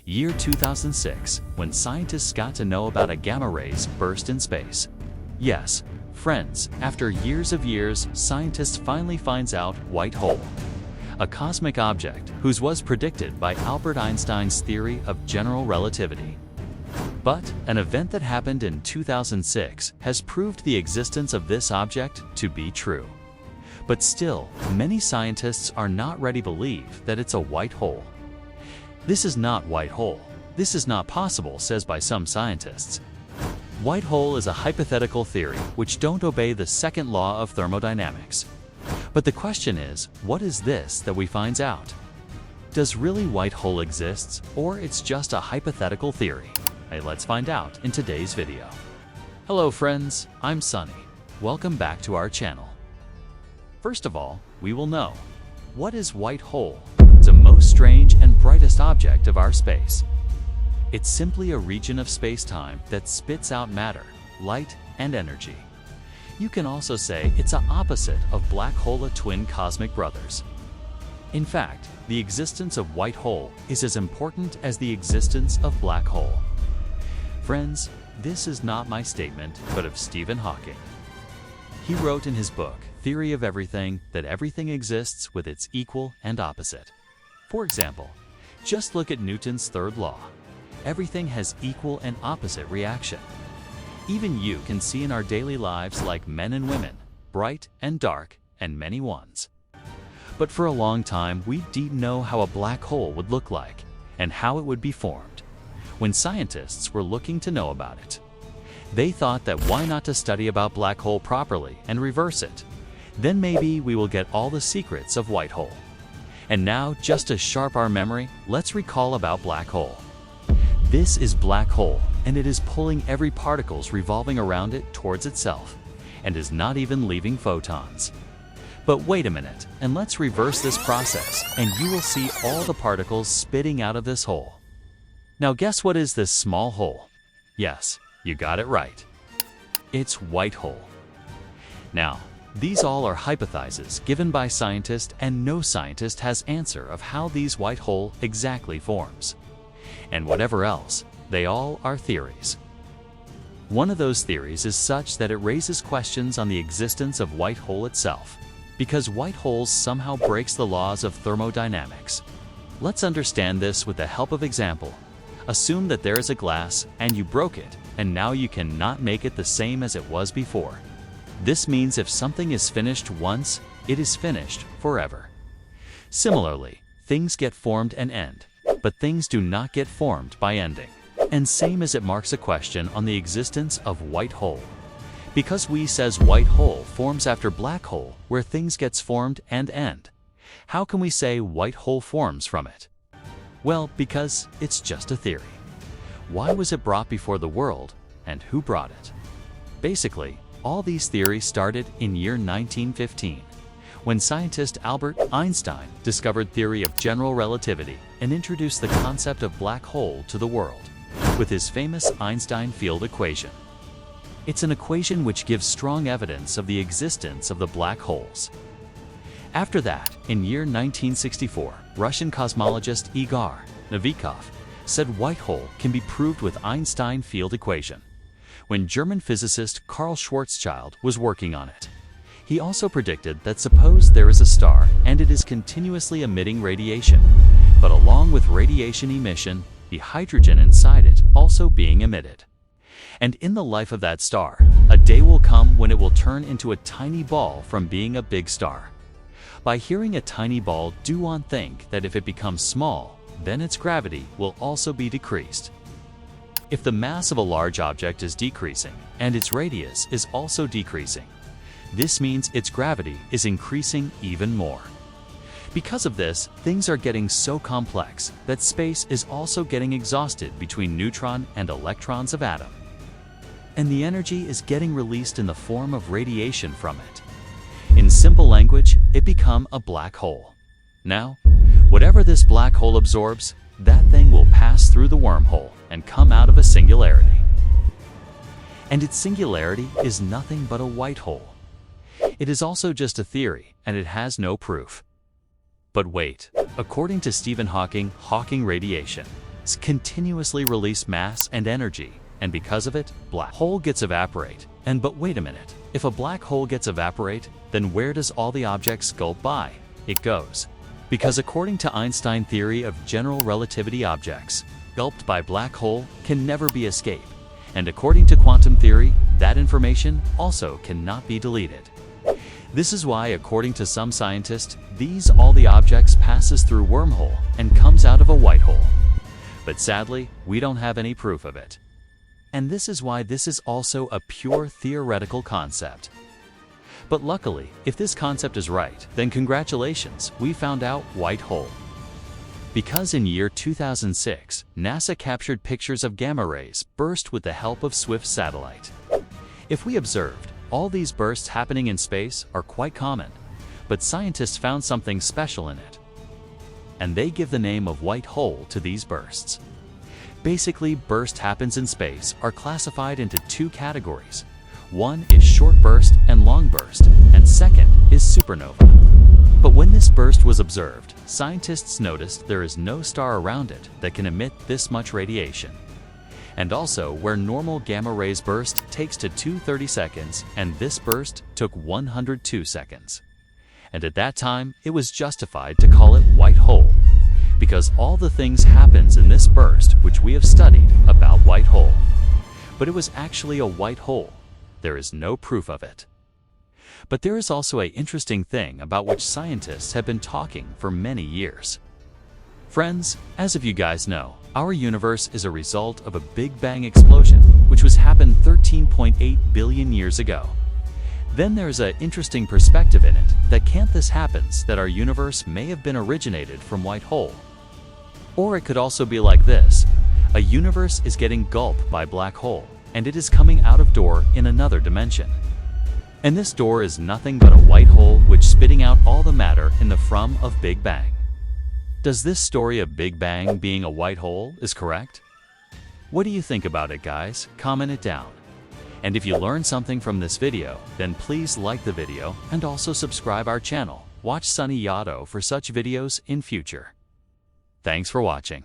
Year 2006, when scientists got to know about a gamma rays burst in space. Yes, friends, after years, scientists finally finds out white hole, a cosmic object whose was predicted by Albert Einstein's theory of general relativity. But an event that happened in 2006 has proved the existence of this object to be true. But still, many scientists are not ready to believe that it's a white hole. This is not white hole. This is not possible, says by some scientists. White hole is a hypothetical theory which don't obey the second law of thermodynamics. But the question is, what is this that we finds out? Does really white hole exists, or it's just a hypothetical theory? Hey, let's find out in today's video. Hello friends, I'm Sunny. Welcome back to our channel. First of all, we will know, what is white hole? It's the most strange and brightest object of our space. It's simply a region of space-time that spits out matter, light, and energy. You can also say it's the opposite of black hole, twin cosmic brothers. In fact, the existence of white hole is as important as the existence of black hole. Friends, this is not my statement, but of Stephen Hawking. He wrote in his book, Theory of Everything, that everything exists with its equal and opposite. For example, just look at Newton's third law. Everything has equal and opposite reaction. Even you can see in our daily lives, like men and women, bright and dark, and many ones. But for a long time, we didn't know how a black hole would look like and how it would be formed. When scientists were looking to know about it, they thought that why not to study about black hole properly and reverse it? Then maybe we will get all the secrets of white hole. And now, just to sharp our memory, let's recall about black hole. This is black hole, and it is pulling every particles revolving around it towards itself, and is not even leaving photons. But wait a minute, and let's reverse this process, and you will see all the particles spitting out of this hole. Now guess what is this small hole? Yes, you got it right. It's white hole. Now, these all are hypotheses given by scientists, and no scientist has answer of how these white hole exactly forms. And whatever else, they all are theories. One of those theories is such that it raises questions on the existence of white hole itself, because white holes somehow breaks the laws of thermodynamics. Let's understand this with the help of example. Assume that there is a glass and you broke it, and now you cannot make it the same as it was before. This means if something is finished once, it is finished forever. Similarly, things get formed and end, but things do not get formed by ending. And same as it marks a question on the existence of white hole. Because we says white hole forms after black hole, where things gets formed and end. How can we say white hole forms from it? Well, because it's just a theory. Why was it brought before the world, and who brought it? Basically, all these theories started in year 1915, when scientist Albert Einstein discovered theory of general relativity and introduced the concept of black hole to the world, with his famous Einstein field equation. It's an equation which gives strong evidence of the existence of the black holes. After that, in year 1964, Russian cosmologist Igor Novikov said white hole can be proved with Einstein field equation, when German physicist Karl Schwarzschild was working on it. He also predicted that suppose there is a star and it is continuously emitting radiation, but along with radiation emission, the hydrogen inside it also being emitted. And in the life of that star, a day will come when it will turn into a tiny ball from being a big star. By hearing a tiny ball, do one think that if it becomes small, then its gravity will also be decreased. If the mass of a large object is decreasing, and its radius is also decreasing, this means its gravity is increasing even more. Because of this, things are getting so complex that space is also getting exhausted between neutron and electrons of atom. And the energy is getting released in the form of radiation from it. In simple language, it becomes a black hole. Now, whatever this black hole absorbs, that thing will pass through the wormhole and come out of a singularity. And its singularity is nothing but a white hole. It is also just a theory, and it has no proof. But wait, according to Stephen Hawking, Hawking radiation, Scientists continuously release mass and energy, and because of it, black hole gets evaporate. But wait a minute, if a black hole gets evaporate, then where does all the objects gulp by? It goes. Because according to Einstein theory of general relativity, objects gulped by black hole can never be escaped. And according to quantum theory, that information also cannot be deleted. This is why, according to some scientists, all the objects passes through wormhole and comes out of a white hole. But sadly, we don't have any proof of it. And this is why this is also a pure theoretical concept. But luckily, if this concept is right, then congratulations, we found out white hole. Because in year 2006, NASA captured pictures of gamma rays burst with the help of Swift satellite. If we observed, all these bursts happening in space are quite common, but scientists found something special in it. And they give the name of white hole to these bursts. Basically, burst happens in space are classified into two categories. One is short burst and long burst, and second is supernova. But when this burst was observed, scientists noticed there is no star around it that can emit this much radiation. And also, where normal gamma rays burst takes to 230 seconds, and this burst took 102 seconds. And at that time, it was justified to call it white hole, because all the things happens in this burst which we have studied about white hole. But it was actually a white hole. There is no proof of it. But there is also an interesting thing about which scientists have been talking for many years. Friends, as if you guys know, our universe is a result of a Big Bang explosion, which happened 13.8 billion years ago. Then there's an interesting perspective in it that can't this happens that our universe may have been originated from white hole. Or it could also be like this: a universe is getting gulped by black hole, and it is coming out of door in another dimension. And this door is nothing but a white hole which spitting out all the matter in the from of Big Bang. Does this story of Big Bang being a white hole is correct? What do you think about it, guys? Comment it down. And if you learned something from this video, then please like the video and also subscribe our channel. Watch Sunny Yadav for such videos in future. Thanks for watching.